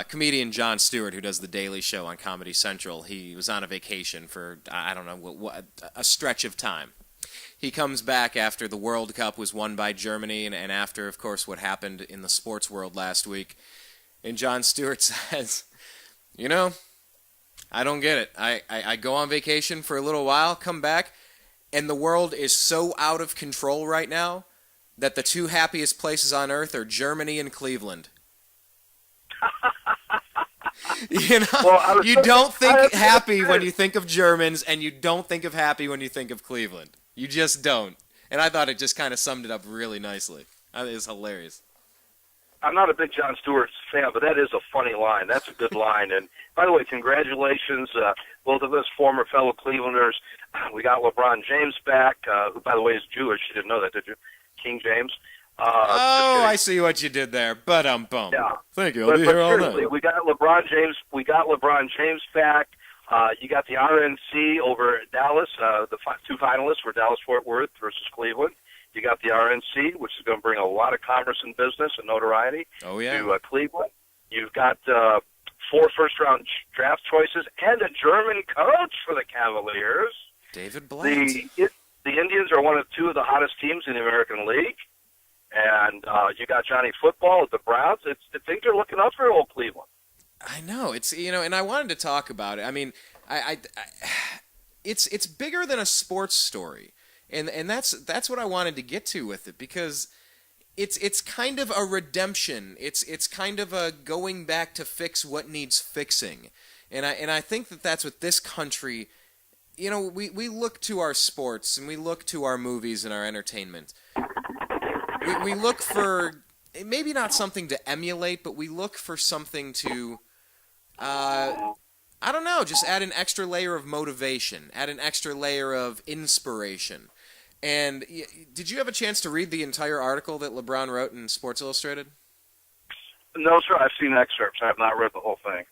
Comedian Jon Stewart, who does The Daily Show on Comedy Central, he was on a vacation for, I don't know, a stretch of time. He comes back after the World Cup was won by Germany and after, of course, what happened in the sports world last week. And Jon Stewart says, you know, I don't get it. I go on vacation for a little while, come back, and the world is so out of control right now that the two happiest places on earth are Germany and Cleveland. You know, well, you don't think happy when you think of Germans, and you don't think of happy when you think of Cleveland. You just don't. And I thought it just kind of summed it up really nicely. It was hilarious. I'm not a big Jon Stewart fan, but that is a funny line. That's a good line. And by the way, congratulations, both of us former fellow Clevelanders. We got LeBron James back, who, by the way, is Jewish. You didn't know that, did you? King James. I see what you did there. But yeah. Thank you. I'll be here all night. We got LeBron James. We got LeBron James back. You got the RNC over at Dallas. The two finalists were Dallas-Fort Worth versus Cleveland. You got the RNC, which is going to bring a lot of commerce and business and notoriety to Cleveland. You've got 4 first-round draft choices and a German coach for the Cavaliers. David Blatt. The Indians are one of 2 of the hottest teams in the American League. And you got Johnny Football with the Browns. Things are looking up for old Cleveland. I know. It's, and I wanted to talk about it. I mean, it's bigger than a sports story. And that's what I wanted to get to with it, because it's kind of a redemption. It's kind of a going back to fix what needs fixing. And I think that's what this country, we look to our sports and we look to our movies and our entertainment. We look for maybe not something to emulate, but we look for something to, I don't know, just add an extra layer of motivation, add an extra layer of inspiration. And did you have a chance to read the entire article that LeBron wrote in Sports Illustrated? No, sir. I've seen excerpts. I have not read the whole thing.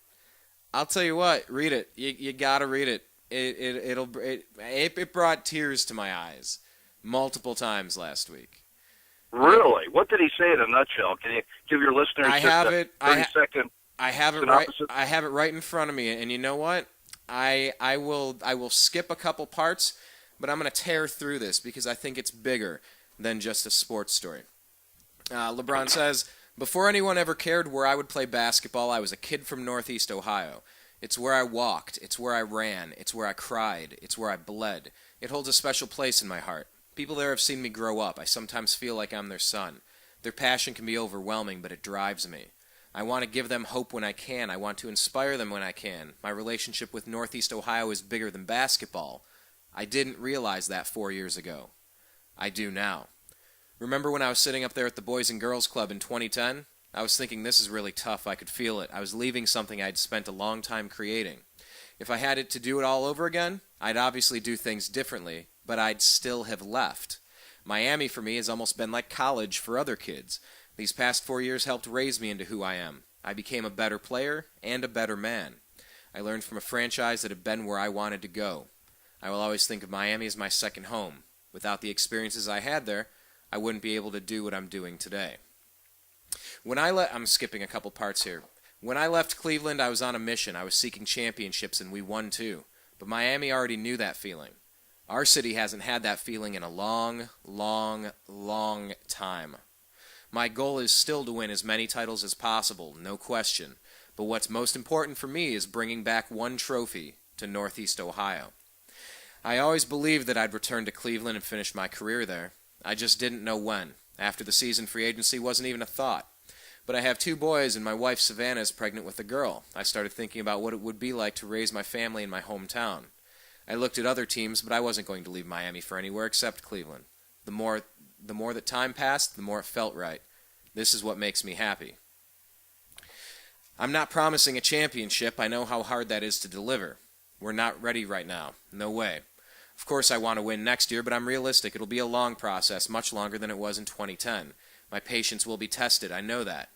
I'll tell you what. Read it. You gotta read it. It brought tears to my eyes multiple times last week. Really? What did he say in a nutshell? Can you give your listeners I have a it. 30-second I have it right. I have it right in front of me. And you know what? I will skip a couple parts, but I'm going to tear through this because I think it's bigger than just a sports story. LeBron says, before anyone ever cared where I would play basketball, I was a kid from Northeast Ohio. It's where I walked. It's where I ran. It's where I cried. It's where I bled. It holds a special place in my heart. People there have seen me grow up. I sometimes feel like I'm their son. Their passion can be overwhelming, but it drives me. I want to give them hope when I can. I want to inspire them when I can. My relationship with Northeast Ohio is bigger than basketball. I didn't realize that 4 years ago. I do now. Remember when I was sitting up there at the Boys and Girls Club in 2010? I was thinking, this is really tough. I could feel it. I was leaving something I'd spent a long time creating. If I had it to do it all over again, I'd obviously do things differently, but I'd still have left. Miami for me has almost been like college for other kids. These past 4 years helped raise me into who I am. I became a better player and a better man. I learned from a franchise that had been where I wanted to go. I will always think of Miami as my second home. Without the experiences I had there, I wouldn't be able to do what I'm doing today. I'm skipping a couple parts here. When I left Cleveland, I was on a mission. I was seeking championships, and we won too. But Miami already knew that feeling. Our city hasn't had that feeling in a long, long, long time. My goal is still to win as many titles as possible, no question. But what's most important for me is bringing back one trophy to Northeast Ohio. I always believed that I'd return to Cleveland and finish my career there. I just didn't know when. After the season, free agency wasn't even a thought. But I have 2 boys, and my wife Savannah is pregnant with a girl. I started thinking about what it would be like to raise my family in my hometown. I looked at other teams, but I wasn't going to leave Miami for anywhere except Cleveland. The more that time passed, the more it felt right. This is what makes me happy. I'm not promising a championship. I know how hard that is to deliver. We're not ready right now. No way. Of course I want to win next year, but I'm realistic. It'll be a long process, much longer than it was in 2010. My patience will be tested. I know that.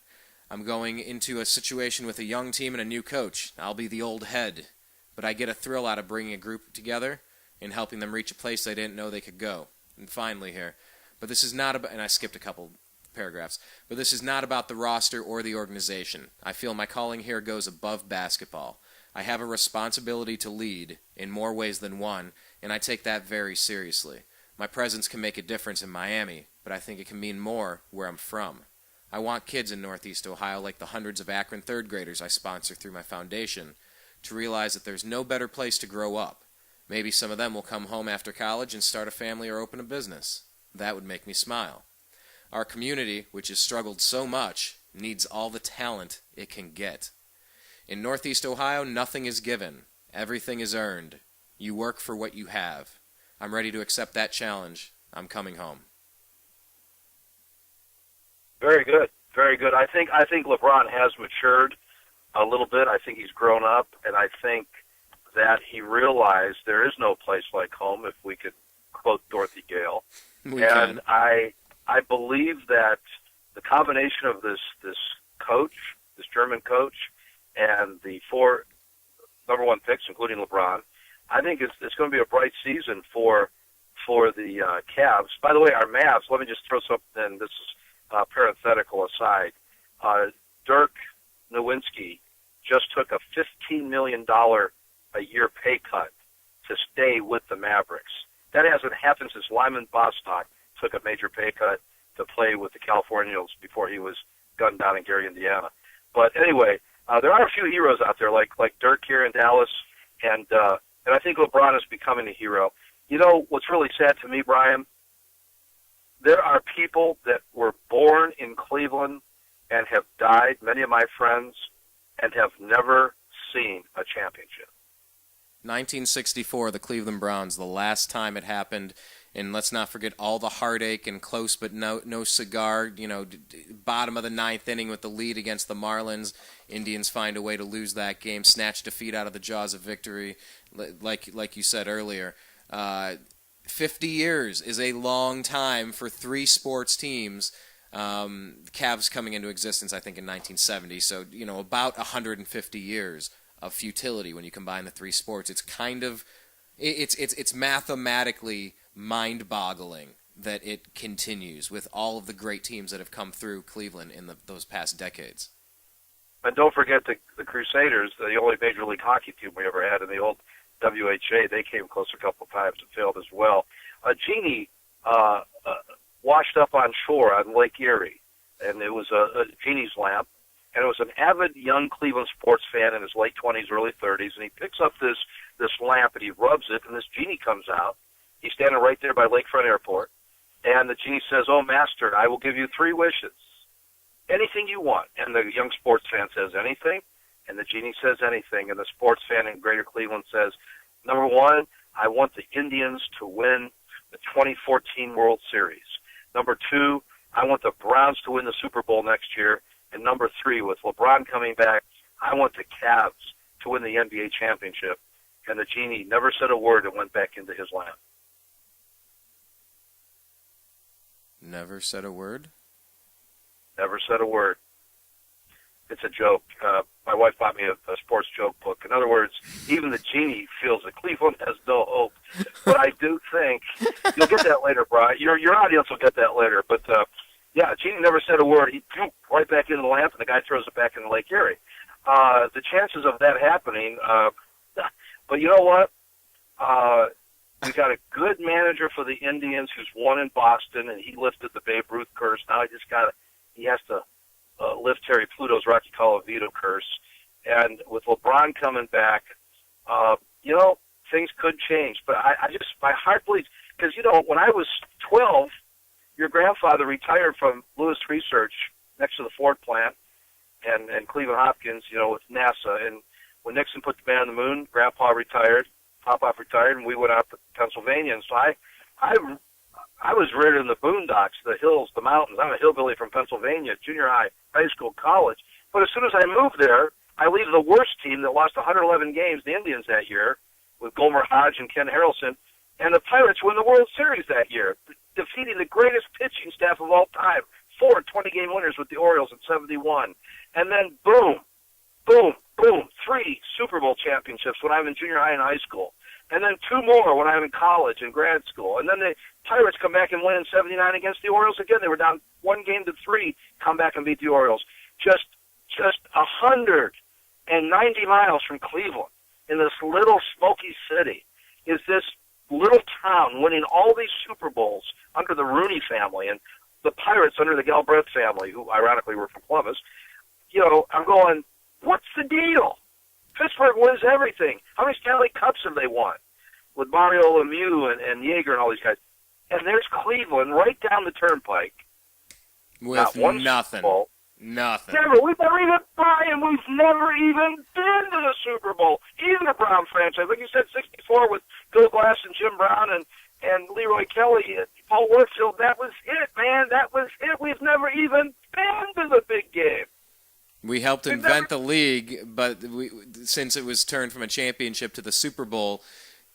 I'm going into a situation with a young team and a new coach. I'll be the old head. But I get a thrill out of bringing a group together and helping them reach a place they didn't know they could go. And finally here, but this is not about, and I skipped a couple paragraphs. But this is not about the roster or the organization. I feel my calling here goes above basketball. I have a responsibility to lead in more ways than one, and I take that very seriously. My presence can make a difference in Miami, but I think it can mean more where I'm from. I want kids in Northeast Ohio, like the hundreds of Akron third graders I sponsor through my foundation, to realize that there's no better place to grow up. Maybe some of them will come home after college and start a family or open a business. That would make me smile. Our community, which has struggled so much, needs all the talent it can get. In Northeast Ohio, nothing is given. Everything is earned. You work for what you have. I'm ready to accept that challenge. I'm coming home. Very good. Very good. I think LeBron has matured a little bit. I think he's grown up, and I think that he realized there is no place like home, if we could quote Dorothy Gale. And I believe that the combination of this coach, this German coach, and the 4 number 1 picks, including LeBron, I think it's going to be a bright season for the Cavs. By the way, our Mavs, let me just throw something in. This is parenthetical aside. Dirk Nowitzki just took a $15 million a year pay cut to stay with the Mavericks. That hasn't happened since Lyman Bostock took a major pay cut to play with the Californians before he was gunned down in Gary, Indiana. But anyway, there are a few heroes out there, like Dirk here in Dallas, and I think LeBron is becoming a hero. You know what's really sad to me, Brian? There are people that were born in Cleveland and have died, many of my friends, and have never seen a championship. 1964, the Cleveland Browns, the last time it happened, and let's not forget all the heartache and close but no cigar, bottom of the 9th inning with the lead against the Marlins. Indians find a way to lose that game, snatch defeat out of the jaws of victory, like you said earlier. 50 years is a long time for 3 sports teams. Cavs coming into existence, I think, in 1970, so about 150 years of futility when you combine the 3 sports. It's kind of it's mathematically mind-boggling that it continues with all of the great teams that have come through Cleveland in those past decades. And don't forget the Crusaders, the only Major League Hockey team we ever had in the old WHA. They came close a couple of times and failed as well. A genie washed up on shore on Lake Erie, and it was a genie's lamp. And it was an avid young Cleveland sports fan in his late 20s, early 30s, and he picks up this lamp and he rubs it, and this genie comes out. He's standing right there by Lakefront Airport, and the genie says, "Oh, master, I will give you 3 wishes. Anything you want." And the young sports fan says, "Anything?" And the genie says, "Anything." And the sports fan in Greater Cleveland says, "Number 1, I want the Indians to win the 2014 World Series. Number 2, I want the Browns to win the Super Bowl next year. And number 3, with LeBron coming back, I want the Cavs to win the NBA championship." And the genie never said a word and went back into his lamp. Never said a word? Never said a word. It's a joke. My wife bought me a sports joke book. In other words, even the genie feels that Cleveland has no hope. But I do think you'll get that later, Brian. Your audience will get that later. But yeah, Genie never said a word. He threw right back into the lamp, and the guy throws it back into Lake Erie. The chances of that happening, but you know what? We got a good manager for the Indians who's won in Boston, and he lifted the Babe Ruth curse. Now he has to lift Terry Pluto's Rocky Colavito curse. And with LeBron coming back, things could change. But my heart bleeds because when I was 12. Your grandfather retired from Lewis Research next to the Ford plant and Cleveland Hopkins, with NASA. And when Nixon put the man on the moon, Grandpa retired, Popoff retired, and we went out to Pennsylvania. And so I was reared in the boondocks, the hills, the mountains. I'm a hillbilly from Pennsylvania, junior high, high school, college. But as soon as I moved there, I leave the worst team that lost 111 games, the Indians that year, with Gomer Hodge and Ken Harrelson, and the Pirates win the World Series that year, defeating the greatest pitching staff of all time, 4 20-game winners with the Orioles in 71. And then boom, boom, boom, 3 Super Bowl championships when I was in junior high and high school. and then 2 more when I'm in college and grad school. And then the Pirates come back and win in 79 against the Orioles again. They were down 1-3, come back and beat the Orioles. Just 190 miles from Cleveland, in this little smoky city, is this little town winning all these Super Bowls under the Rooney family and the Pirates under the Galbraith family, who ironically were from Columbus. You know, I'm going, what's the deal? Pittsburgh wins everything. How many Stanley Cups have they won? With Mario Lemieux and Yeager and all these guys. And there's Cleveland right down the turnpike. With nothing. Nothing. Never. We've never even, Brian, we've never even been to the Super Bowl. Even the Brown franchise. Like you said, 64 with Bill Glass and Jim Brown and Leroy Kelly and Paul Warfield. That was it, man. That was it. We've never even been to the big game. We helped invent the league, but since it was turned from a championship to the Super Bowl,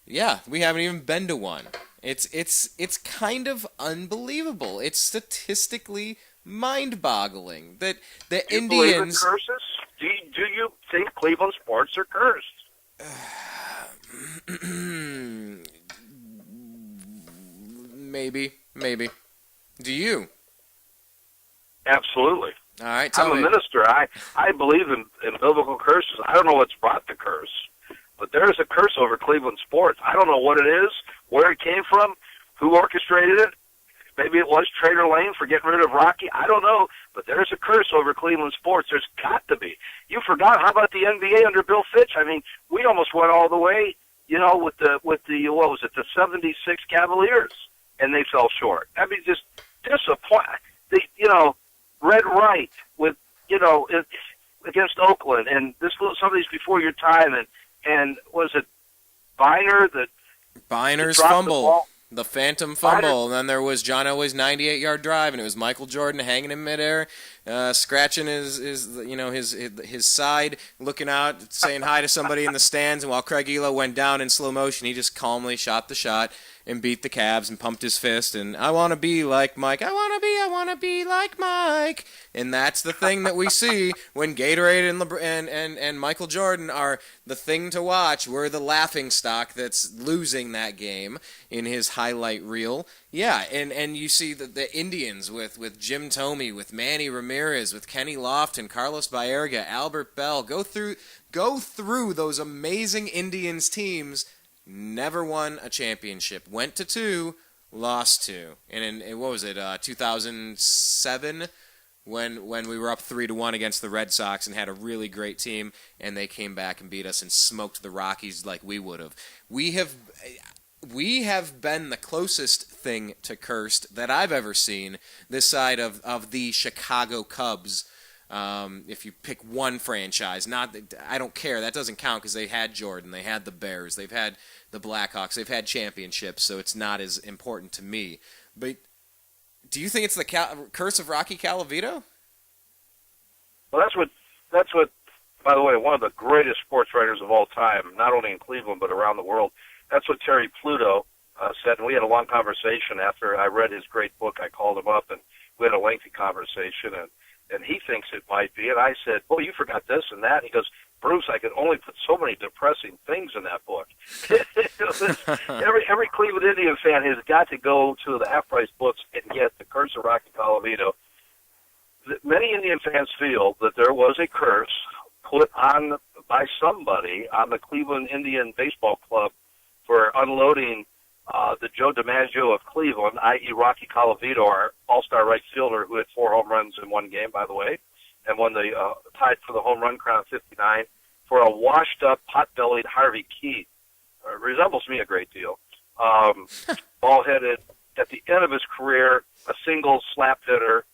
yeah, we haven't even been to one. It's kind of unbelievable. It's statistically mind-boggling that the Do you Indians. believe in curses? Do you think Cleveland sports are cursed? Maybe. Do you? Absolutely. All right, I'm a minister. I believe in biblical curses. I don't know what's brought the curse, but there is a curse over Cleveland sports. I don't know what it is, where it came from, who orchestrated it. Maybe it was Trader Lane for getting rid of Rocky. I don't know, but there's a curse over Cleveland sports. There's got to be. You forgot, how about the NBA under Bill Fitch? I mean, we almost went all the way, you know, with the what was it, the 76 Cavaliers, and they fell short. I mean, just disappointing. Red Wright with, against Oakland, and some of these before your time, and was it Biner's fumble, the phantom fumble, and then there was John Elway's 98-yard drive, and it was Michael Jordan hanging in midair, scratching his side, looking out, saying hi to somebody in the stands, and while Craig Elo went down in slow motion, he just calmly shot the shot and beat the Cavs and pumped his fist, and I want to be like Mike, I want to be like Mike. And that's the thing that we see when Gatorade and Michael Jordan are the thing to watch. We're the laughing stock that's losing that game in his highlight reel. Yeah, and you see the Indians with Jim Thome, with Manny Ramirez, with Kenny Lofton, Carlos Baerga, Albert Bell, go through those amazing Indians teams. Never won a championship. Went to 2, lost 2. And in what was it, 2007, when we were up 3-1 against the Red Sox and had a really great team, and they came back and beat us and smoked the Rockies like we would have. We have been the closest thing to cursed that I've ever seen this side of the Chicago Cubs. If you pick one franchise, I don't care. That doesn't count because they had Jordan, they had the Bears, they've had the Blackhawks, they've had championships, so it's not as important to me. But do you think it's the Curse of Rocky Colavito? Well, that's what. By the way, one of the greatest sports writers of all time, not only in Cleveland but around the world. That's what Terry Pluto said, and we had a long conversation after I read his great book. I called him up, and we had a lengthy conversation, and he thinks it might be. And I said, well, you forgot this and that. And he goes, Bruce, I could only put so many depressing things in that book. Every Cleveland Indian fan has got to go to the half-price books and get The Curse of Rocky Colavito. Many Indian fans feel that there was a curse put on by somebody on the Cleveland Indian Baseball Club for unloading the Joe DiMaggio of Cleveland, i.e. Rocky Colavito, our all-star right fielder who had 4 home runs in one game, by the way, and won the tied for the home run crown 59, for a washed-up, pot-bellied Harvey Key. Resembles me a great deal. Ball-headed, at the end of his career, a single slap hitter,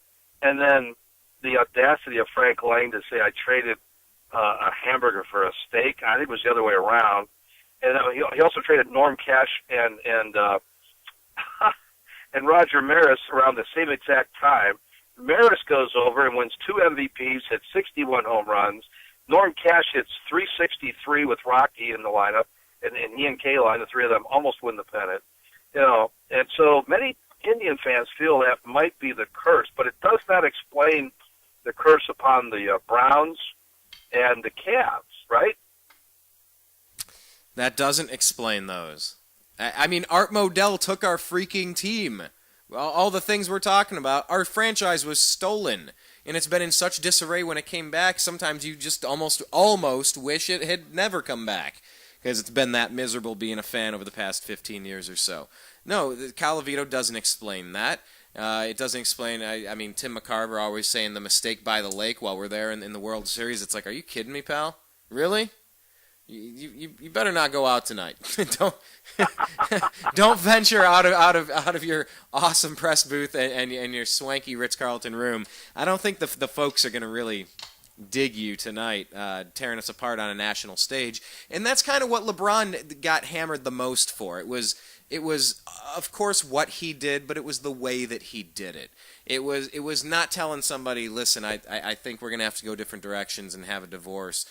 and then the audacity of Frank Lang to say, I traded a hamburger for a steak. I think it was the other way around. And he also traded Norm Cash and and Roger Maris around the same exact time. Maris goes over and wins 2 MVPs, hits 61 home runs. Norm Cash hits 363 with Rocky in the lineup, and he and Kaline, the 3 of them, almost win the pennant. And so many Indian fans feel that might be the curse, but it does not explain the curse upon the Browns and the Cavs, right? That doesn't explain those. I mean, Art Modell took our freaking team. All the things we're talking about, our franchise was stolen. And it's been in such disarray when it came back, sometimes you just almost wish it had never come back. Because it's been that miserable being a fan over the past 15 years or so. No, Colavito doesn't explain that. It doesn't explain, I mean, Tim McCarver always saying the mistake by the lake while we're there in the World Series. It's like, are you kidding me, pal? Really? You better not go out tonight. Don't venture out of your awesome press booth and your swanky Ritz-Carlton room. I don't think the folks are going to really dig you tonight, tearing us apart on a national stage. And that's kind of what LeBron got hammered the most for. It was of course what he did, but it was the way that he did it. It was not telling somebody, listen, I think we're going to have to go different directions and have a divorce.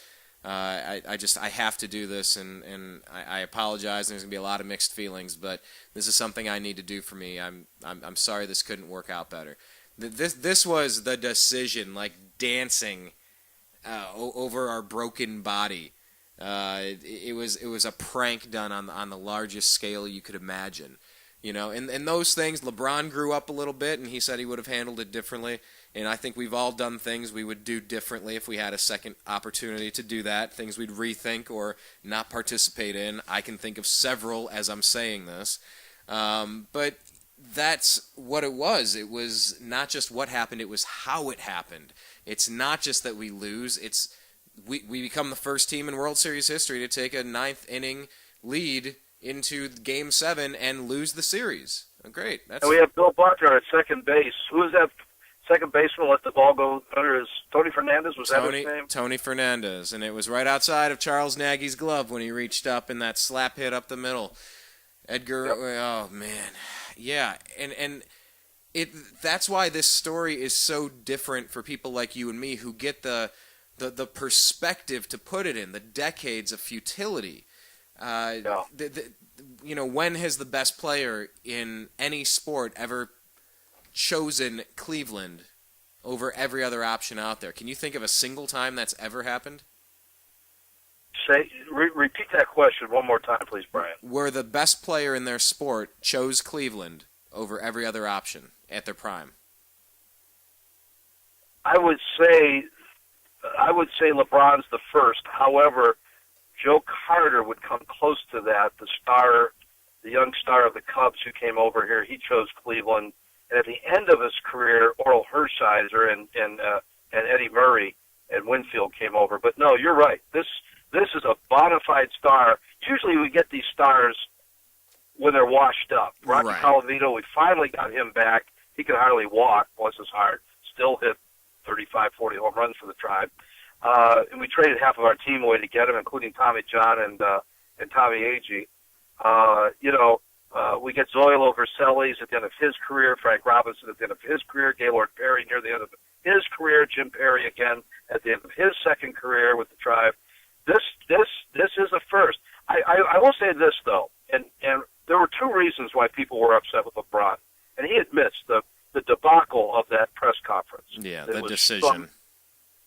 I have to do this, and I apologize. And there's gonna be a lot of mixed feelings, but this is something I need to do for me. I'm sorry this couldn't work out better. This was the decision, like dancing over our broken body. It was a prank done on the largest scale you could imagine. You know, and those things, LeBron grew up a little bit, and he said he would have handled it differently. And I think we've all done things we would do differently if we had a second opportunity to do that, things we'd rethink or not participate in. I can think of several as I'm saying this. But that's what it was. It was not just what happened, it was how it happened. It's not just that we lose, it's we become the first team in World Series history to take a ninth inning lead into Game 7 and lose the series. Great. And we have Bill Buckner at second base. Who is that second baseman? Let the ball go under his Tony Fernandez? Was that his name? Tony Fernandez. And it was right outside of Charles Nagy's glove when he reached up in that slap hit up the middle. Edgar, yep. Oh, man. Yeah, and that's why this story is so different for people like you and me who get the perspective to put it in, the decades of futility. You know, when has the best player in any sport ever chosen Cleveland over every other option out there? Can you think of a single time that's ever happened? Repeat that question one more time, please, Brian. Where the best player in their sport chose Cleveland over every other option at their prime? I would say LeBron's the first. However, Joe Carter would come close to that. The young star of the Cubs who came over here, he chose Cleveland. And at the end of his career, Oral Hershiser and Eddie Murray and Winfield came over. But no, you're right. This is a bona fide star. Usually we get these stars when they're washed up. Rocky Colavito, we finally got him back. He could hardly walk, bless his heart. Still hit 35, 40 home runs for the Tribe. And we traded half of our team away to get him, including Tommy John and Tommy Agee. We get Zoilo Vercellis at the end of his career, Frank Robinson at the end of his career, Gaylord Perry near the end of his career, Jim Perry again at the end of his second career with the Tribe. This is a first. I will say this though, and there were two reasons why people were upset with LeBron, and he admits the debacle of that press conference. Yeah, the decision.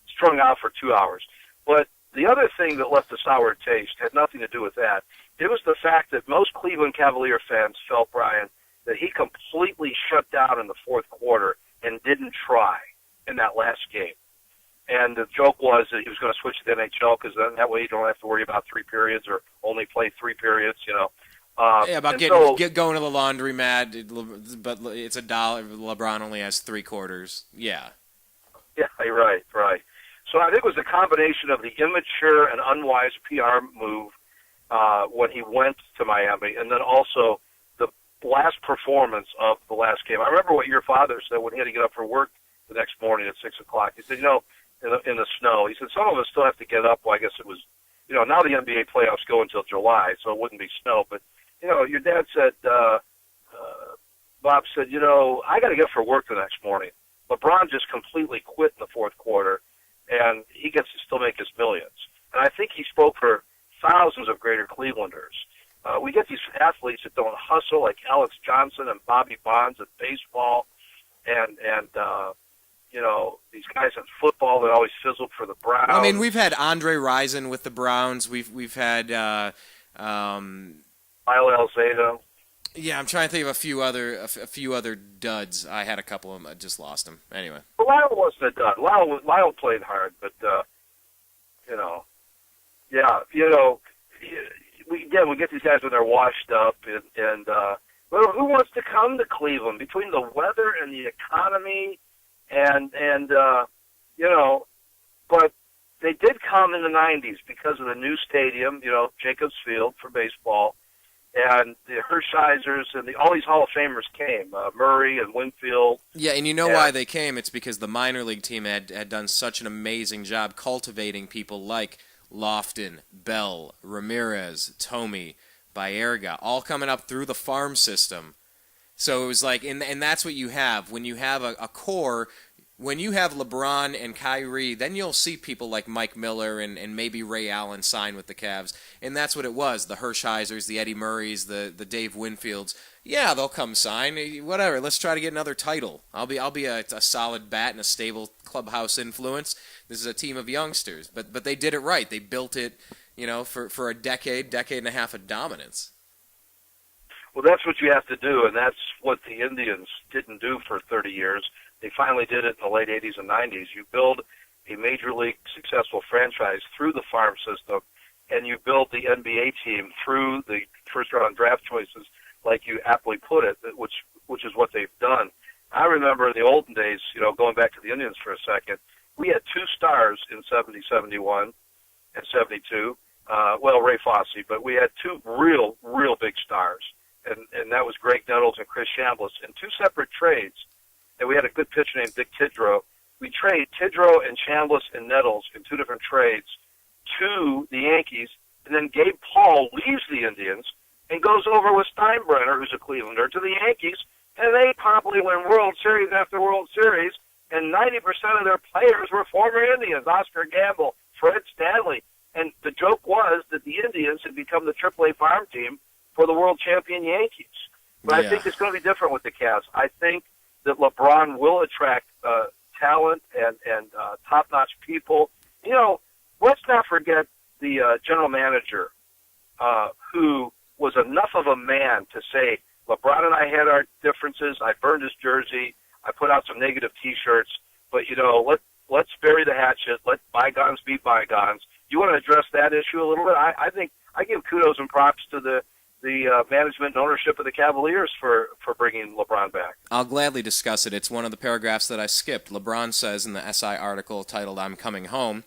Strung out for 2 hours. But the other thing that left a sour taste had nothing to do with that. It was the fact that most Cleveland Cavalier fans felt, Brian, that he completely shut down in the fourth quarter and didn't try in that last game. And the joke was that he was going to switch to the NHL because then that way you don't have to worry about 3 periods or only play 3 periods, you know. About get going to the laundromat, but it's $1. LeBron only has 3 quarters. Yeah. Yeah, right. So I think it was a combination of the immature and unwise PR move when he went to Miami, and then also the last performance of the last game. I remember what your father said when he had to get up for work the next morning at 6 o'clock. He said, in the snow, he said, some of us still have to get up. Well, I guess it was, now the NBA playoffs go until July, so it wouldn't be snow. But, your dad said, Bob said, I got to get up for work the next morning. LeBron just completely quit in the fourth quarter, and he gets to still make his millions. And I think he spoke for thousands of greater Clevelanders. We get these athletes that don't hustle, like Alex Johnson and Bobby Bonds at baseball, and these guys in football that always fizzled for the Browns. I mean, we've had Andre Rison with the Browns. We've had Milo Alzado. Yeah, I'm trying to think of a few other duds. I had a couple of them. I just lost them. Anyway. Well, Lyle wasn't a dud. Lyle played hard, but you know, yeah, you know, we get these guys when they're washed up, and well, who wants to come to Cleveland between the weather and the economy, and you know, but they did come in the '90s because of the new stadium, you know, Jacobs Field for baseball. And the Hershiser's and all these Hall of Famers came, Murray and Winfield. Yeah, and you know why they came? It's because the minor league team had done such an amazing job cultivating people like Lofton, Bell, Ramirez, Tomey, Baerga, all coming up through the farm system. So it was like, and that's what you have. When you have a core, when you have LeBron and Kyrie, then you'll see people like Mike Miller and maybe Ray Allen sign with the Cavs. And that's what it was. The Hershisers, the Eddie Murrays, the Dave Winfields. Yeah, they'll come sign. Whatever. Let's try to get another title. I'll be a solid bat and a stable clubhouse influence. This is a team of youngsters. But they did it right. They built it, you know, for a decade and a half of dominance. Well, that's what you have to do, and that's what the Indians didn't do for 30 years. They finally did it in the late 80s and 90s. You build a major league successful franchise through the farm system, and you build the NBA team through the first-round draft choices, like you aptly put it, which is what they've done. I remember in the olden days, you know, going back to the Indians for a second, we had two stars in 70, 71, and 72. Well, Ray Fosse, but we had two real big stars, and that was Greg Nettles and Chris Chambliss in two separate trades. And we had a good pitcher named Dick Tidrow. We traded Tidrow and Chambliss and Nettles in two different trades to the Yankees, and then Gabe Paul leaves the Indians and goes over with Steinbrenner, who's a Clevelander, to the Yankees, and they probably win World Series after World Series, and 90% of their players were former Indians, Oscar Gamble, Fred Stanley. And the joke was that the Indians had become the AAA farm team for the world champion Yankees. But I think it's going to be different with the Cavs. I think that LeBron will attract talent and top-notch people. You know, let's not forget the general manager who was enough of a man to say, LeBron and I had our differences. I burned his jersey. I put out some negative T-shirts. But, you know, let's bury the hatchet. Let bygones be bygones. You want to address that issue a little bit? I think I give kudos and props to the management and ownership of the Cavaliers for bringing LeBron back. I'll gladly discuss it. It's one of the paragraphs that I skipped. LeBron says in the SI article titled I'm Coming Home,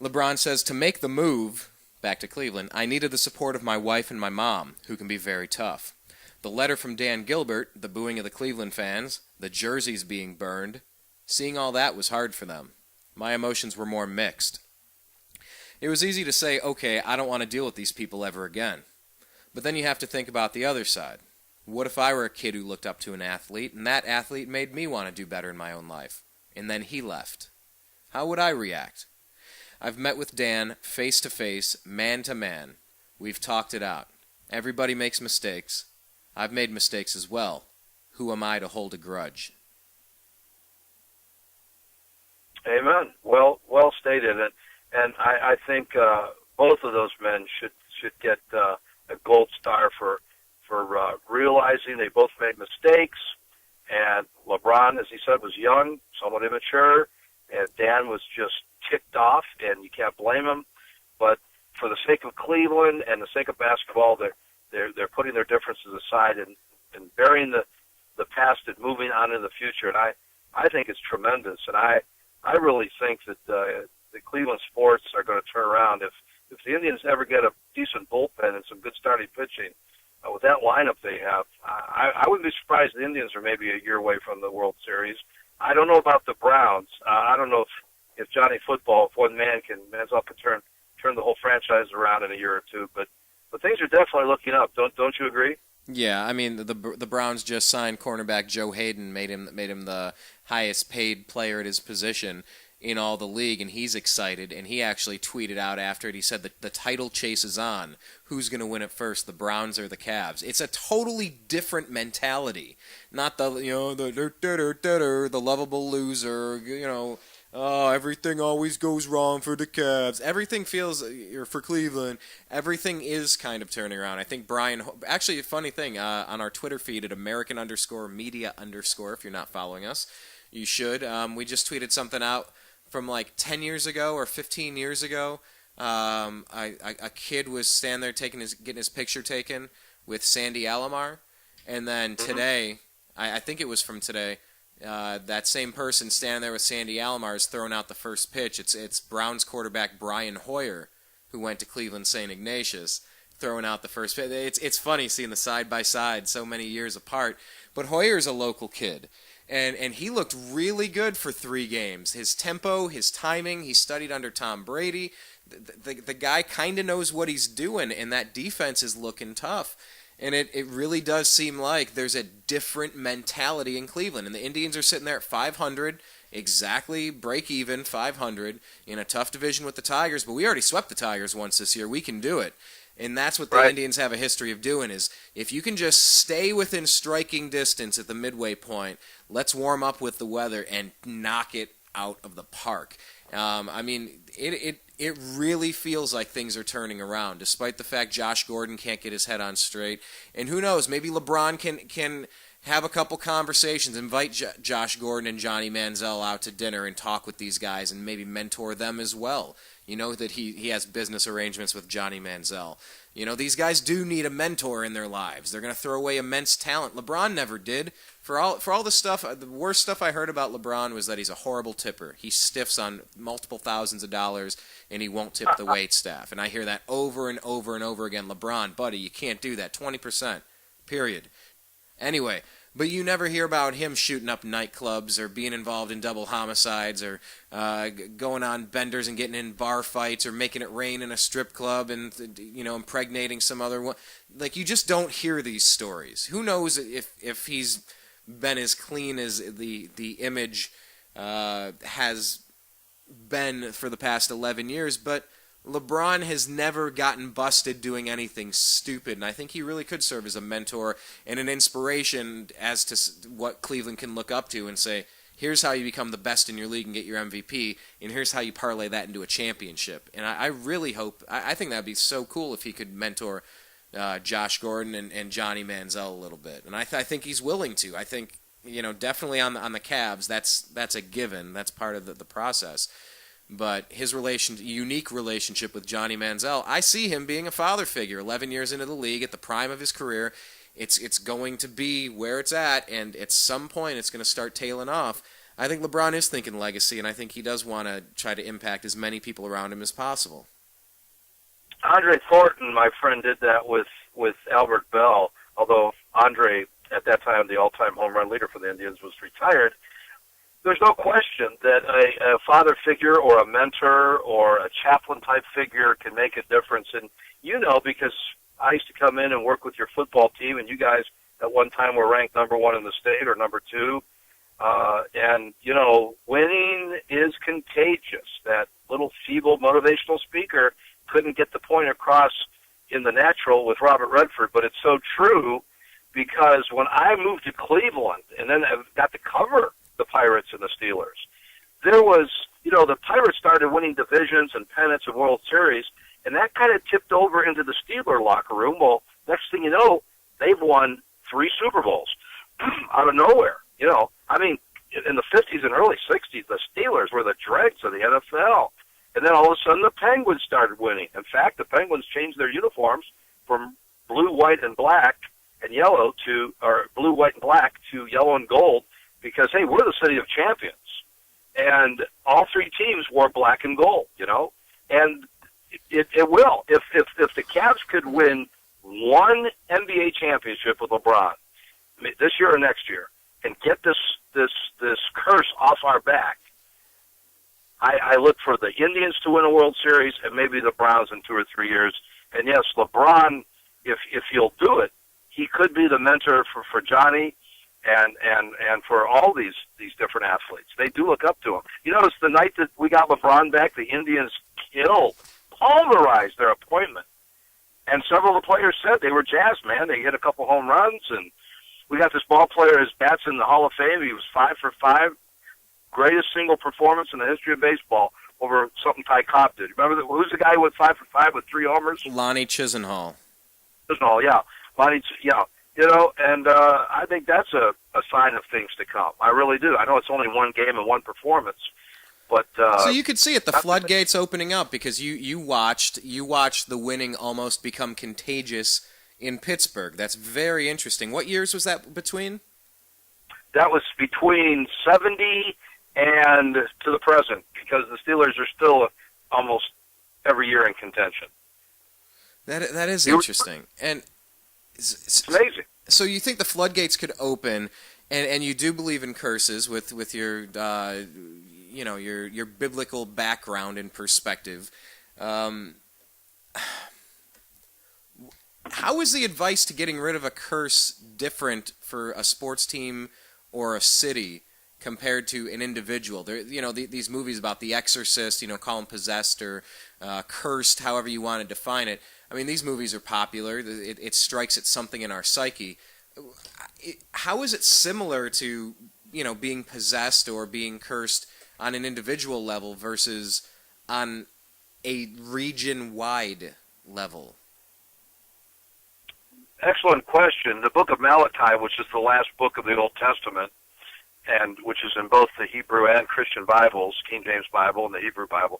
LeBron says, to make the move back to Cleveland, I needed the support of my wife and my mom, who can be very tough. The letter from Dan Gilbert, the booing of the Cleveland fans, the jerseys being burned, seeing all that was hard for them. My emotions were more mixed. It was easy to say, okay, I don't want to deal with these people ever again. But then you have to think about the other side. What if I were a kid who looked up to an athlete, and that athlete made me want to do better in my own life, and then he left? How would I react? I've met with Dan face to face, man to man. We've talked it out. Everybody makes mistakes. I've made mistakes as well. Who am I to hold a grudge? Amen. Well stated. And I think both of those men should get a gold star for realizing they both made mistakes. And LeBron, as he said, was young, somewhat immature, and Dan was just ticked off, and you can't blame him. But for the sake of Cleveland and the sake of basketball, they're putting their differences aside and burying the past and moving on in the future. And I think it's tremendous. And I really think that the Cleveland sports are going to turn around if the Indians ever get a decent bullpen and some good starting pitching. With that lineup they have, I wouldn't be surprised the Indians are maybe a year away from the World Series. I don't know about the Browns. I don't know if Johnny Football, if one man can turn the whole franchise around in a year or two. But things are definitely looking up. Don't you agree? Yeah, I mean the Browns just signed cornerback Joe Hayden, made him the highest paid player at his position in all the league, and he's excited. And he actually tweeted out after it. He said that the title chase is on. Who's going to win it first, the Browns or the Cavs? It's a totally different mentality. Not the the lovable loser, oh, everything always goes wrong for the Cavs. Everything feels, or for Cleveland, everything is kind of turning around. I think Brian, actually, a funny thing, on our Twitter feed at American_media_, if you're not following us, you should. We just tweeted something out from like 10 years ago or 15 years ago. A kid was standing there getting his picture taken with Sandy Alomar, and then today, I think it was from today, that same person standing there with Sandy Alomar is throwing out the first pitch. It's Browns quarterback Brian Hoyer, who went to Cleveland St. Ignatius, throwing out the first pitch. It's funny seeing the side by side so many years apart. But Hoyer's a local kid, and he looked really good for 3 games. His tempo, his timing. He studied under Tom Brady. The guy kind of knows what he's doing, and that defense is looking tough. And it really does seem like there's a different mentality in Cleveland. And the Indians are sitting there at 500, exactly break even, 500, in a tough division with the Tigers. But we already swept the Tigers once this year. We can do it. And that's what the Indians have a history of doing, is if you can just stay within striking distance at the midway point, let's warm up with the weather and knock it out of the park. I mean, it really feels like things are turning around, despite the fact Josh Gordon can't get his head on straight. And who knows, maybe LeBron can have a couple conversations, invite Josh Gordon and Johnny Manziel out to dinner and talk with these guys and maybe mentor them as well. You know that he has business arrangements with Johnny Manziel. You know, these guys do need a mentor in their lives. They're going to throw away immense talent. LeBron never did. For all the stuff, the worst stuff I heard about LeBron was that he's a horrible tipper. He stiffs on multiple thousands of dollars, and he won't tip the wait staff. And I hear that over and over and over again. LeBron, buddy, you can't do that. 20%, period. Anyway, but you never hear about him shooting up nightclubs or being involved in double homicides or going on benders and getting in bar fights or making it rain in a strip club and, you know, impregnating some other one. Like, you just don't hear these stories. Who knows if he's been as clean as the image has been for the past 11 years, but LeBron has never gotten busted doing anything stupid, and I think he really could serve as a mentor and an inspiration as to what Cleveland can look up to and say, here's how you become the best in your league and get your MVP, and here's how you parlay that into a championship. And I really hope, I think that would be so cool if he could mentor Josh Gordon and Johnny Manziel a little bit. And I think he's willing to. I think, you know, definitely on the Cavs, that's a given. That's part of the process. But his unique relationship with Johnny Manziel, I see him being a father figure. 11 years into the league, at the prime of his career, it's going to be where it's at, and at some point it's going to start tailing off. I think LeBron is thinking legacy, and I think he does want to try to impact as many people around him as possible. Andre Thornton, my friend, did that with Albert Bell, although Andre, at that time, the all-time home run leader for the Indians, was retired. There's no question that a father figure or a mentor or a chaplain-type figure can make a difference. And you know, because I used to come in and work with your football team, and you guys at one time were ranked number 1 in the state or number 2. And, you know, winning is contagious. That little feeble motivational speaker couldn't get the point across in the natural with Robert Redford, but it's so true, because when I moved to Cleveland and then I got to cover the Pirates and the Steelers, there was, you know, the Pirates started winning divisions and pennants and World Series, and that kind of tipped over into the Steeler locker room. Well, next thing you know, they've won 3 Super Bowls out of nowhere. You know, I mean, in the 50s and early 60s, the Steelers were the dregs of the NFL. And then all of a sudden the Penguins started winning. In fact, the Penguins changed their uniforms from blue, white, and black and yellow to, or blue, white, and black to yellow and gold, because, hey, we're the city of champions. And all 3 teams wore black and gold, you know. And it will. If the Cavs could win 1 NBA championship with LeBron this year or next year and get this curse off our back, I look for the Indians to win a World Series and maybe the Browns in 2 or 3 years. And yes, LeBron, if he'll do it, he could be the mentor for Johnny and for all these different athletes. They do look up to him. You notice the night that we got LeBron back, the Indians pulverized their appointment. And several of the players said they were jazzed, man. They hit a couple home runs, and we got this ball player, his bat's in the Hall of Fame. He was 5 for 5. greatest single performance in the history of baseball over something Ty Cobb did. Remember who's the guy who went 5 for 5 with 3 homers? Lonnie Chisenhall. Chisenhall, yeah. Lonnie, yeah. You know, and I think that's a sign of things to come. I really do. I know it's only one game and one performance, but so you could see it, the floodgates opening up, because you watched the winning almost become contagious in Pittsburgh. That's very interesting. What years was that between? That was between 70 and to the present, because the Steelers are still almost every year in contention. That is interesting, and it's amazing. So you think the floodgates could open, and you do believe in curses with your your biblical background and perspective. How is the advice to getting rid of a curse different for a sports team or a city compared to an individual? There, these movies about The Exorcist, call them possessed or cursed, however you want to define it. I mean, these movies are popular. It strikes at something in our psyche. How is it similar to, being possessed or being cursed on an individual level versus on a region-wide level? Excellent question. The book of Malachi, which is the last book of the Old Testament, and which is in both the Hebrew and Christian Bibles, King James Bible and the Hebrew Bible,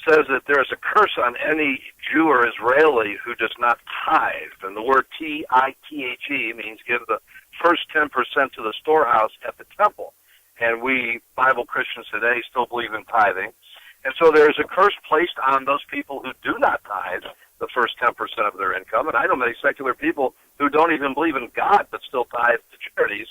says that there is a curse on any Jew or Israeli who does not tithe. And the word T-I-T-H-E means give the first 10% to the storehouse at the temple. And we Bible Christians today still believe in tithing. And so there is a curse placed on those people who do not tithe the first 10% of their income. And I know many secular people who don't even believe in God but still tithe to charities.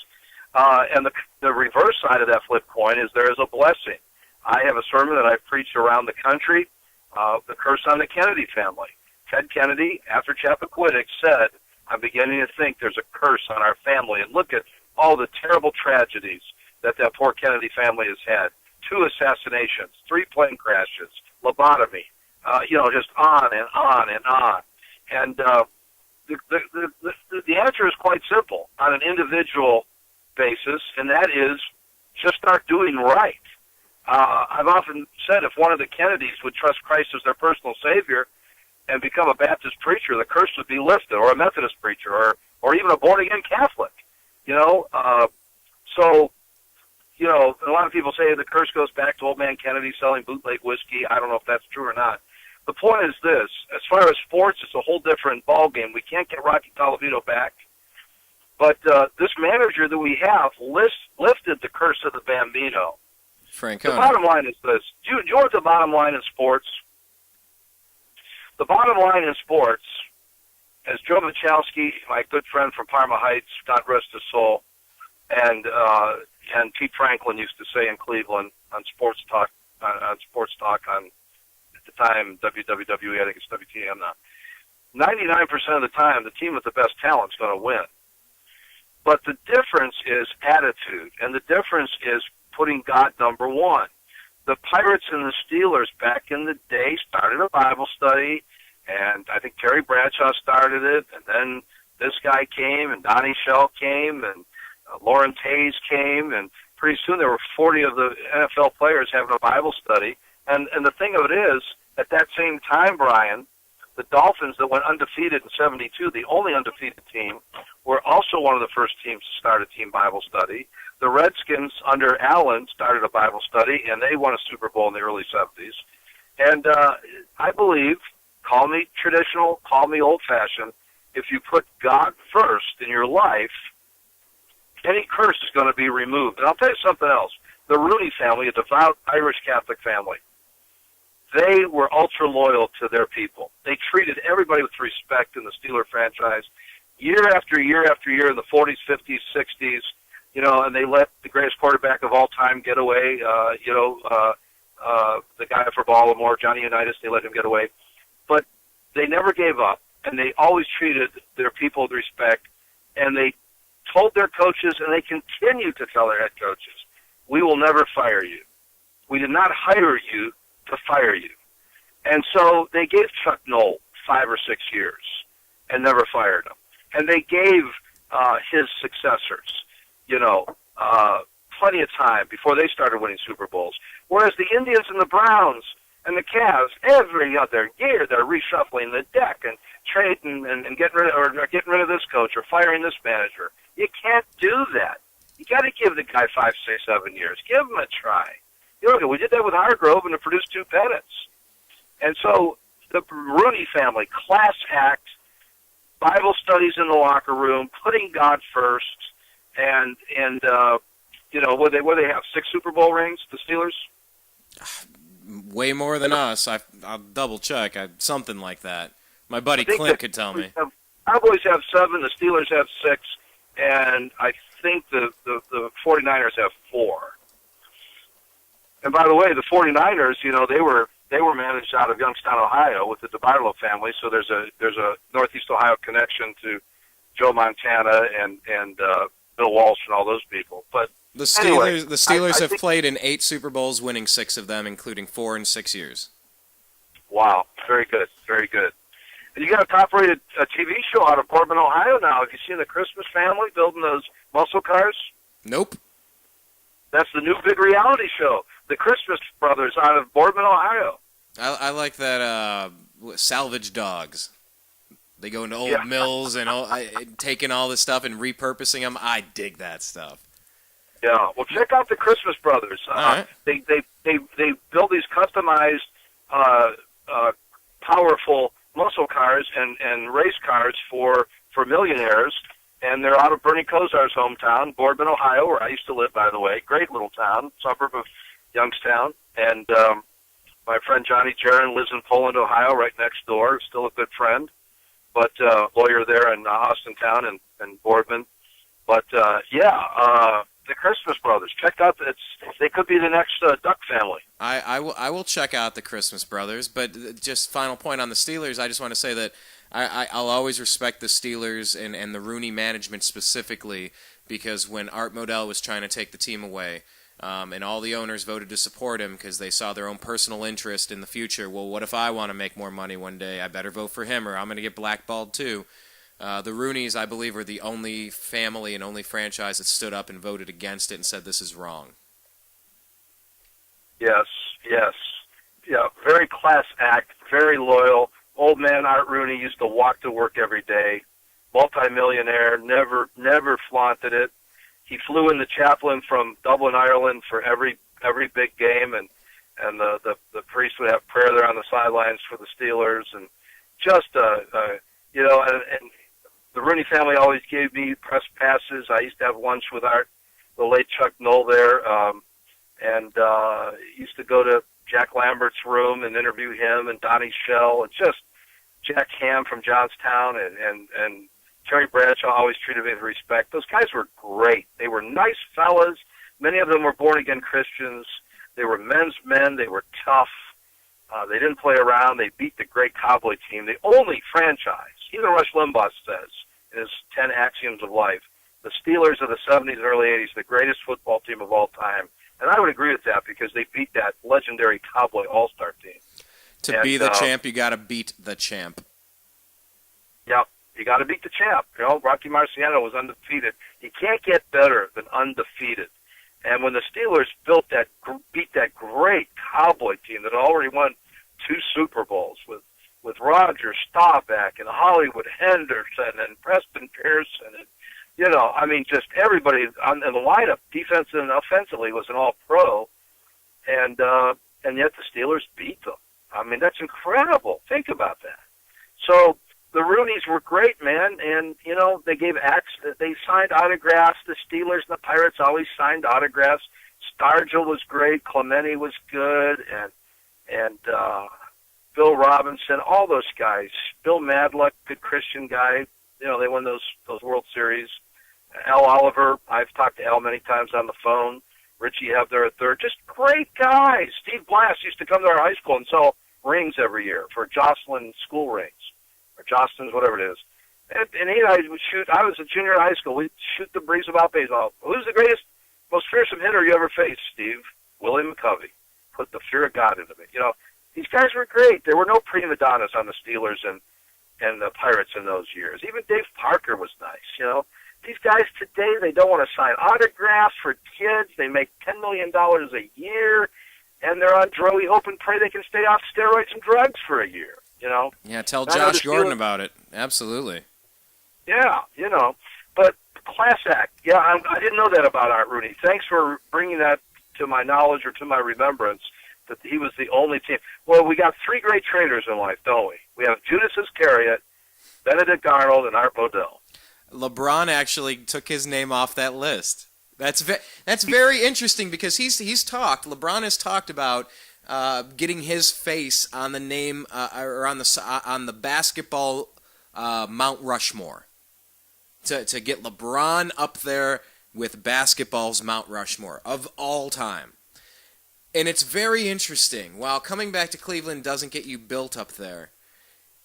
And the reverse side of that flip coin is there is a blessing. I have a sermon that I've preached around the country, the curse on the Kennedy family. Ted Kennedy, after Chappaquiddick, said, I'm beginning to think there's a curse on our family. And look at all the terrible tragedies that poor Kennedy family has had. 2 assassinations, 3 plane crashes, lobotomy, just on and on and on. And the answer is quite simple on an individual basis, and that is just start doing right. I've often said if one of the Kennedys would trust Christ as their personal Savior and become a Baptist preacher, the curse would be lifted, or a Methodist preacher, or even a born-again Catholic. So, a lot of people say the curse goes back to old man Kennedy selling bootleg whiskey. I don't know if that's true or not. The point is this. As far as sports, it's a whole different ballgame. We can't get Rocky Colavito back. But this manager that we have lifted the curse of the Bambino. Francona. The bottom line is this. Do you know what the bottom line in sports? The bottom line in sports, as Joe Michalski, my good friend from Parma Heights, God rest his soul, and Pete Franklin used to say in Cleveland on Sports Talk on at the time WWWE, I think it's WTM now. 99% of the time, the team with the best talent is going to win. But the difference is attitude, and the difference is putting God number one. The Pirates and the Steelers back in the day started a Bible study, and I think Terry Bradshaw started it, and then this guy came, and Donnie Shell came, and Lauren Tays came, and pretty soon there were 40 of the NFL players having a Bible study. And the thing of it is, at that same time, Brian, the Dolphins that went undefeated in 72, the only undefeated team, were also one of the first teams to start a team Bible study. The Redskins under Allen started a Bible study, and they won a Super Bowl in the early 70s. And I believe, call me traditional, call me old-fashioned, if you put God first in your life, any curse is going to be removed. And I'll tell you something else. The Rooney family, a devout Irish Catholic family, they were ultra-loyal to their people. They treated everybody with respect in the Steeler franchise year after year after year in the 40s, 50s, 60s, and they let the greatest quarterback of all time get away, the guy for Baltimore, Johnny Unitas, they let him get away. But they never gave up, and they always treated their people with respect, and they told their coaches, and they continue to tell their head coaches, we will never fire you. We did not hire you to fire you. And so they gave Chuck Noll 5 or 6 years and never fired him. And they gave his successors, plenty of time before they started winning Super Bowls. Whereas the Indians and the Browns and the Cavs, every other year they're reshuffling the deck and trading and getting rid of this coach or firing this manager. You can't do that. You got to give the guy 5, 6, 7 years. Give him a try. We did that with Hargrove, and it produced 2 pennants. And so the Rooney family, class act, Bible studies in the locker room, putting God first, and what they have 6 Super Bowl rings, the Steelers. Way more than us. I'll double check. Something like that. My buddy Clint could tell me. Cowboys have 7, the Steelers have 6, and I think the 49ers have 4. And by the way, the 49ers, they were managed out of Youngstown, Ohio, with the DeBartolo family. So there's a Northeast Ohio connection to Joe Montana and Bill Walsh and all those people. But the Steelers have played in 8 Super Bowls, winning 6 of them, including 4 in 6 years. Wow, very good, very good. And you got a top-rated TV show out of Boardman, Ohio now. Have you seen the Christmas family building those muscle cars? Nope. That's the new big reality show, the Christmas Brothers out of Boardman, Ohio. I like that salvage dogs. They go into old mills and taking all this stuff and repurposing them. I dig that stuff. Yeah, well, check out the Christmas Brothers. All right. They build these customized, powerful muscle cars and race cars for millionaires, and they're out of Bernie Kosar's hometown, Boardman, Ohio, where I used to live, by the way. Great little town, suburb of Youngstown. And my friend Johnny Jaron lives in Poland, Ohio, right next door. Still a good friend, but lawyer there in Austintown and Boardman. But the Christmas Brothers. Check out they could be the next Duck family. I will check out the Christmas Brothers, but just final point on the Steelers. I just want to say that I'll always respect the Steelers and the Rooney management specifically, because when Art Modell was trying to take the team away, and all the owners voted to support him because they saw their own personal interest in the future. Well, what if I want to make more money one day? I better vote for him, or I'm going to get blackballed too. The Rooneys, I believe, are the only family and only franchise that stood up and voted against it and said this is wrong. Yes. Yeah, very class act, very loyal. Old man Art Rooney used to walk to work every day. Multi-millionaire, never flaunted it. He flew in the chaplain from Dublin, Ireland for every big game, and the priest would have prayer there on the sidelines for the Steelers, and just and the Rooney family always gave me press passes. I used to have lunch with the late Chuck Knoll there, and used to go to Jack Lambert's room and interview him, and Donnie Shell, and just Jack Ham from Johnstown, and Terry Bradshaw always treated me with respect. Those guys were great. They were nice fellas. Many of them were born-again Christians. They were men's men. They were tough. They didn't play around. They beat the great Cowboy team, the only franchise. Even Rush Limbaugh says in his 10 Axioms of Life, the Steelers of the 70s and early 80s, the greatest football team of all time. And I would agree with that because they beat that legendary Cowboy All-Star team. To be the champ, you got to beat the champ. Yep. You got to beat the champ. Rocky Marciano was undefeated. You can't get better than undefeated. And when the Steelers beat that great Cowboy team that already won 2 Super Bowls with Roger Staubach and Hollywood Henderson and Preston Pearson and just everybody in the lineup, defense and offensively, was an All-Pro, and yet the Steelers beat them. I mean, that's incredible. Think about that. So the Rooneys were great, man, and, they they signed autographs. The Steelers and the Pirates always signed autographs. Stargell was great. Clemente was good, and Bill Robinson, all those guys. Bill Madluck, good Christian guy. They won those World Series. Al Oliver, I've talked to Al many times on the phone. Richie Hebner a third. Just great guys. Steve Blass used to come to our high school and sell rings every year for Jocelyn school rings. Or Jostens, whatever it is. And he and I would shoot. I was a junior in high school. We'd shoot the breeze about baseball. Who's the greatest, most fearsome hitter you ever faced, Steve? Willie McCovey. Put the fear of God into me. These guys were great. There were no prima donnas on the Steelers and the Pirates in those years. Even Dave Parker was nice. these guys today, they don't want to sign autographs for kids. They make $10 million a year, and they're on drugs. We hope and pray they can stay off steroids and drugs for a year, you know? Yeah, tell Josh Gordon about it. Absolutely. Yeah, you know. But class act. Yeah, I didn't know that about Art Rooney. Thanks for bringing that to my knowledge or to my remembrance, that he was the only team. Well, we got three great traders in life, don't we? We have Judas Iscariot, Benedict Arnold, and Art Modell. LeBron actually took his name off that list. That's very interesting because LeBron has talked about getting his face on the name or on the basketball Mount Rushmore, to get LeBron up there with basketball's Mount Rushmore of all time. And it's very interesting. While coming back to Cleveland doesn't get you built up there,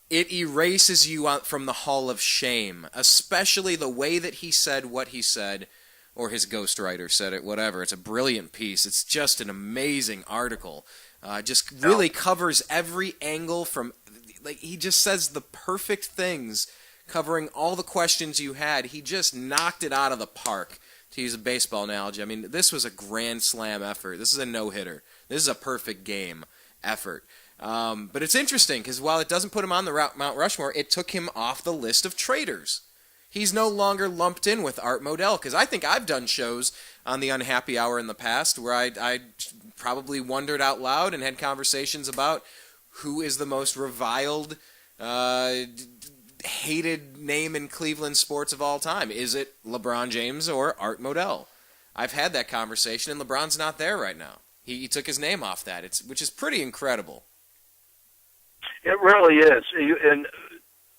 it erases you out from the Hall of Shame, especially the way that he said what he said, or his ghostwriter said it, whatever. It's a brilliant piece. It's just an amazing article. Just really covers every angle from, like, he just says the perfect things, covering all the questions you had. He just knocked it out of the park, to use a baseball analogy. I mean, this was a grand slam effort. This is a no-hitter. This is a perfect game effort. But it's interesting because while it doesn't put him on the Mount Rushmore, it took him off the list of traders. He's no longer lumped in with Art Modell, because I think I've done shows on the Unhappy Hour in the past where I probably wondered out loud and had conversations about who is the most reviled, hated name in Cleveland sports of all time. Is it LeBron James or Art Modell? I've had that conversation, and LeBron's not there right now. He took his name off that, which is pretty incredible. It really is. And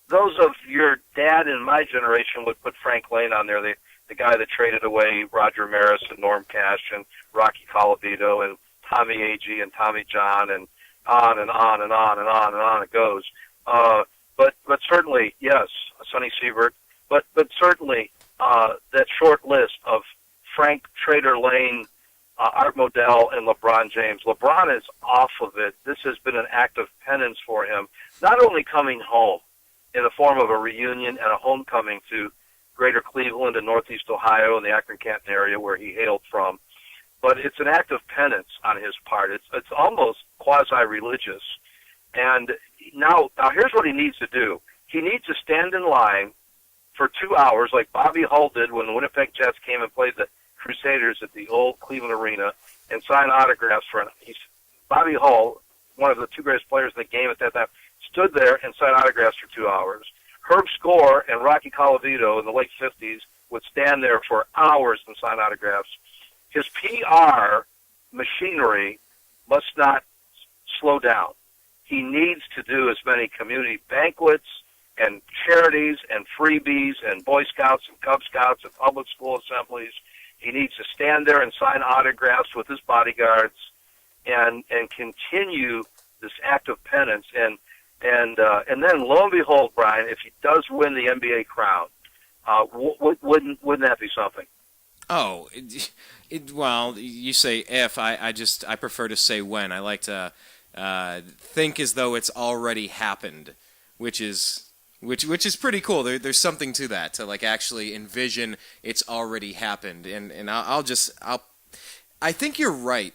those of your dad and my generation would put Frank Lane on there, the guy that traded away Roger Maris and Norm Cash and Rocky Colavito and Tommy Agee and Tommy John, and on and on and on and on and on it goes. But certainly, yes, Sonny Siebert. But certainly that short list of Frank Trader Lane, Art Modell, and LeBron James. LeBron is off of it. This has been an act of penance for him, not only coming home in the form of a reunion and a homecoming to greater Cleveland and northeast Ohio and the Akron-Canton area where he hailed from, but it's an act of penance on his part. It's almost quasi-religious. And now here's what he needs to do. He needs to stand in line for 2 hours like Bobby Hull did when the Winnipeg Jets came and played the Crusaders at the old Cleveland Arena and sign autographs for him. Bobby Hull, one of the two greatest players in the game at that time, stood there and signed autographs for 2 hours. Herb Score and Rocky Colavito in the late 50s would stand there for hours and sign autographs. His PR machinery must not slow down. He needs to do as many community banquets and charities and freebies and Boy Scouts and Cub Scouts and public school assemblies. He needs to stand there and sign autographs with his bodyguards and continue this act of penance. And then lo and behold, Brian, if he does win the NBA crown, wouldn't that be something? Oh, well, you say if. I prefer to say when. I like to think as though it's already happened, which is pretty cool. There's something to that, to like actually envision it's already happened. And I think you're right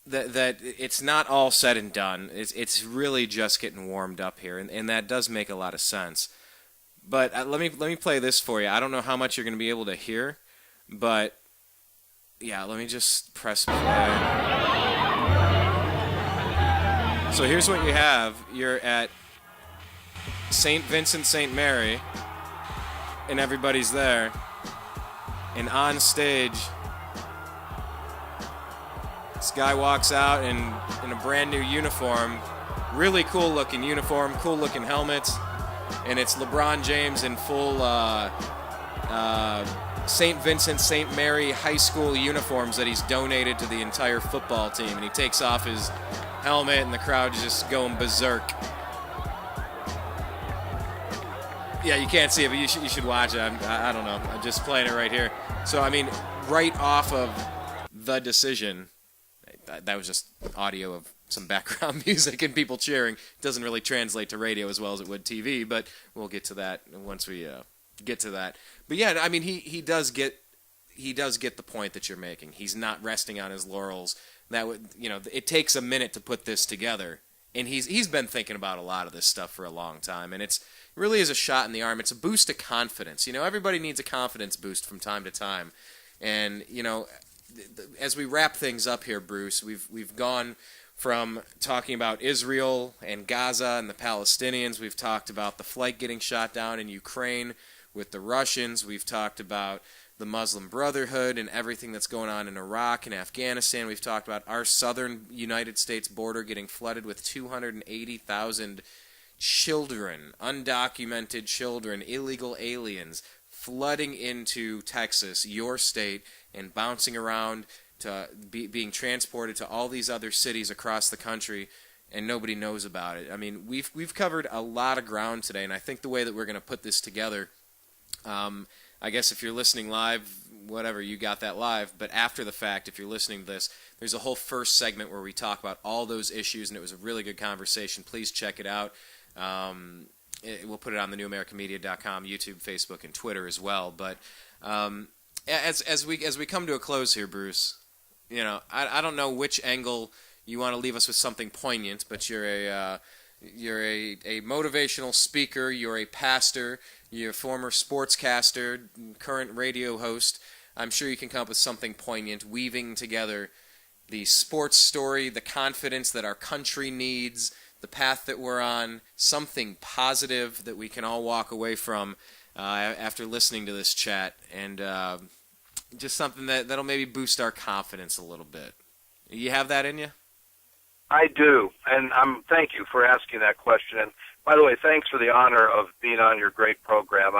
that it's not all said and done. It's really just getting warmed up here, and that does make a lot of sense. But let me play this for you. I don't know how much you're going to be able to hear, but yeah, let me just press play. So here's what you have. You're at St. Vincent, St. Mary, and everybody's there. And on stage, this guy walks out in a brand new uniform. Really cool looking uniform, cool looking helmets. And it's LeBron James in full St. Vincent, St. Mary high school uniforms that he's donated to the entire football team. And he takes off his helmet, and the crowd is just going berserk. Yeah, you can't see it, but you should watch it. I don't know. I'm just playing it right here. So, I mean, right off of The Decision, that was just audio of some background music and people cheering. It doesn't really translate to radio as well as it would TV, but we'll get to that once we get to that. But yeah, I mean, he does get the point that you're making. He's not resting on his laurels. That would, it takes a minute to put this together, and he's been thinking about a lot of this stuff for a long time, and it really is a shot in the arm. It's a boost of confidence. Everybody needs a confidence boost from time to time, and as we wrap things up here, Bruce, we've gone from talking about Israel and Gaza and the Palestinians. We've talked about the flight getting shot down in Ukraine with the Russians. We've talked about the Muslim Brotherhood and everything that's going on in Iraq and Afghanistan. We've talked about our southern United States border getting flooded with 280,000 children, undocumented children, illegal aliens, flooding into Texas, your state, and bouncing around to being transported to all these other cities across the country, and nobody knows about it. I mean, we've covered a lot of ground today, and I think the way that we're going to put this together, I guess if you're listening live, whatever, you got that live, but after the fact, if you're listening to this, there's a whole first segment where we talk about all those issues, and it was a really good conversation. Please check it out. We'll put it on the newamericanmedia.com, YouTube, Facebook, and Twitter as well. But as we come to a close here, Bruce, I don't know which angle you want to leave us with something poignant, but you're a motivational speaker, you're a pastor, you're a former sportscaster, current radio host. I'm sure you can come up with something poignant, weaving together the sports story, the confidence that our country needs, the path that we're on, something positive that we can all walk away from after listening to this chat, and just something that'll maybe boost our confidence a little bit. You have that in you? I do, and thank you for asking that question. And by the way, thanks for the honor of being on your great program.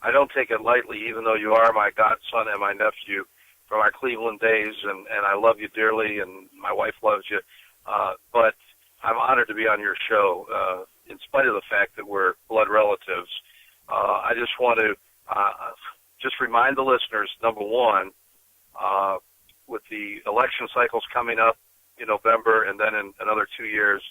I don't take it lightly, even though you are my godson and my nephew from our Cleveland days, and I love you dearly, and my wife loves you. But I'm honored to be on your show, in spite of the fact that we're blood relatives. I just want to just remind the listeners, number one, with the election cycles coming up in November and then in another 2 years,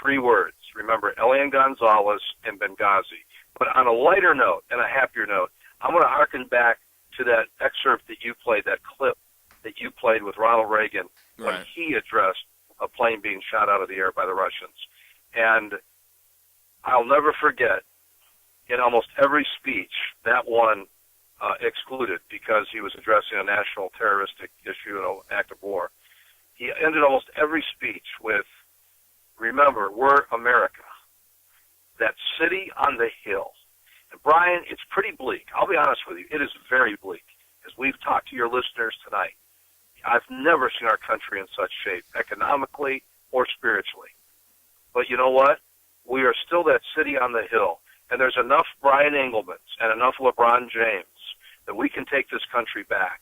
3 words. Remember, Elian Gonzalez and Benghazi. But on a lighter note and a happier note, I'm going to harken back to that excerpt that you played, that clip that you played with Ronald Reagan when he addressed a plane being shot out of the air by the Russians. And I'll never forget, in almost every speech, that one excluded because he was addressing a national terroristic issue, an act of war. He ended almost every speech with, remember, we're America, that city on the hill. And Brian, it's pretty bleak. I'll be honest with you. It is very bleak. As we've talked to your listeners tonight, I've never seen our country in such shape, economically or spiritually. But you know what? We are still that city on the hill. And there's enough Brian Engelmans and enough LeBron James that we can take this country back.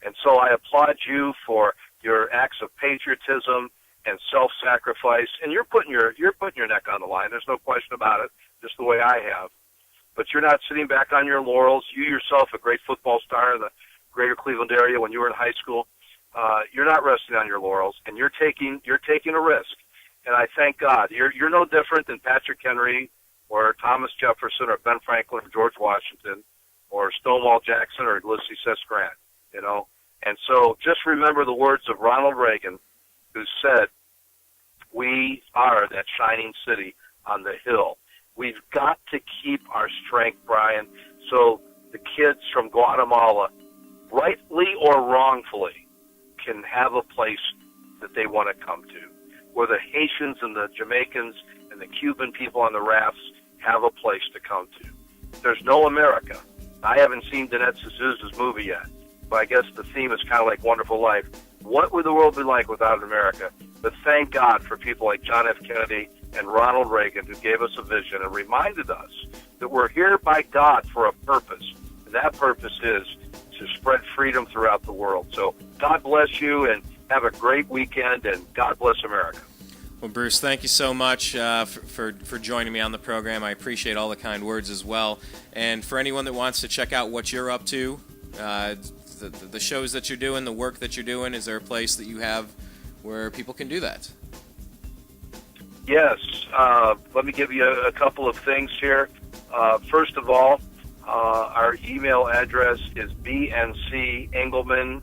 And so I applaud you for your acts of patriotism and self-sacrifice. And you're putting your neck on the line. There's no question about it, just the way I have. But you're not sitting back on your laurels. You yourself, a great football star in the greater Cleveland area when you were in high school, you're not resting on your laurels, and you're taking a risk. And I thank God. You're no different than Patrick Henry or Thomas Jefferson or Ben Franklin or George Washington or Stonewall Jackson or Ulysses S. Grant, And so just remember the words of Ronald Reagan, who said, we are that shining city on the hill. We've got to keep our strength, Brian, so the kids from Guatemala, rightly or wrongfully, can have a place that they want to come to, where the Haitians and the Jamaicans and the Cuban people on the rafts have a place to come to. There's no America. I haven't seen Danette Souza's movie yet, but I guess the theme is kind of like Wonderful Life. What would the world be like without America? But thank God for people like John F. Kennedy and Ronald Reagan who gave us a vision and reminded us that we're here by God for a purpose. And that purpose is to spread freedom throughout the world. So God bless you and have a great weekend, and God bless America. Well, Bruce, thank you so much for joining me on the program. I appreciate all the kind words as well. And for anyone that wants to check out what you're up to, the shows that you're doing, the work that you're doing, is there a place that you have where people can do that? Yes. Let me give you a couple of things here. First of all, Our email address is bncengelman2013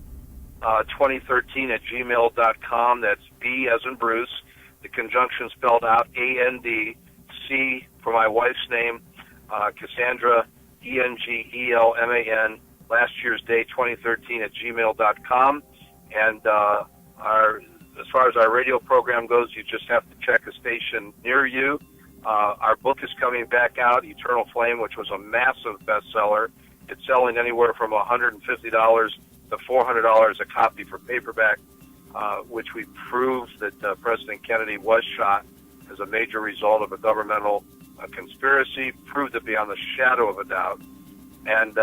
at gmail.com. That's B as in Bruce, the conjunction spelled out AND, C for my wife's name, Cassandra, ENGELMAN, last year's day 2013 at gmail.com. And as far as our radio program goes, you just have to check a station near you. Our book is coming back out, Eternal Flame, which was a massive bestseller. It's selling anywhere from $150 to $400 a copy for paperback, which we proved that President Kennedy was shot as a major result of a governmental conspiracy, proved to be on the shadow of a doubt. And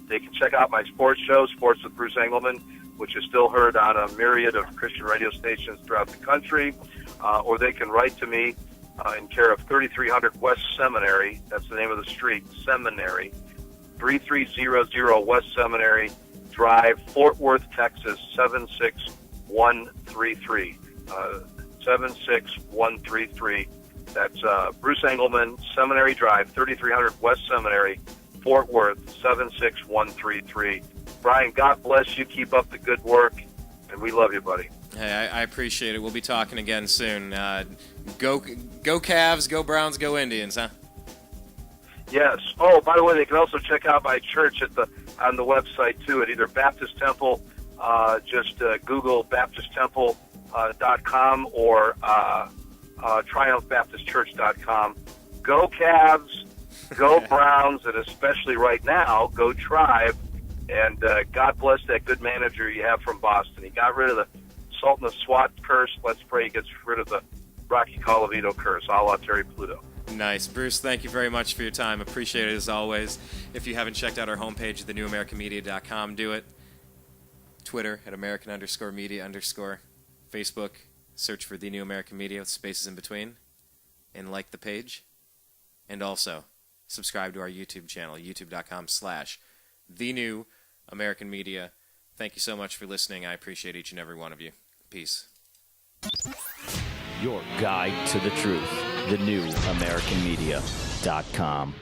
they can check out my sports show, Sports with Bruce Engelman, which is still heard on a myriad of Christian radio stations throughout the country, or they can write to me in care of 3300 West Seminary. That's the name of the street, Seminary, 3300 West Seminary Drive, Fort Worth, Texas, 76133. 76133. That's Bruce Engelman, Seminary Drive, 3300 West Seminary, Fort Worth, 76133. Brian, God bless you. Keep up the good work, and we love you, buddy. Hey, I appreciate it. We'll be talking again soon. Go Cavs, go Browns, go Indians, huh? Yes. Oh, by the way, they can also check out my church on the website, too, at either Baptist Temple, just Google BaptistTemple.com or TriumphBaptistChurch.com. Go Cavs, go Browns, and especially right now, go Tribe. And God bless that good manager you have from Boston. He got rid of the Sultan of SWAT curse. Let's pray he gets rid of the Rocky Colavito curse, a la Terry Pluto. Nice. Bruce, thank you very much for your time. Appreciate it as always. If you haven't checked out our homepage, thenewamericanmedia.com, do it. Twitter at American_media_. Facebook, search for The New American Media with spaces in between. And like the page. And also, subscribe to our YouTube channel, youtube.com/The New American Media. Thank you so much for listening. I appreciate each and every one of you. Peace. Your guide to the truth, thenewamericanmedia.com.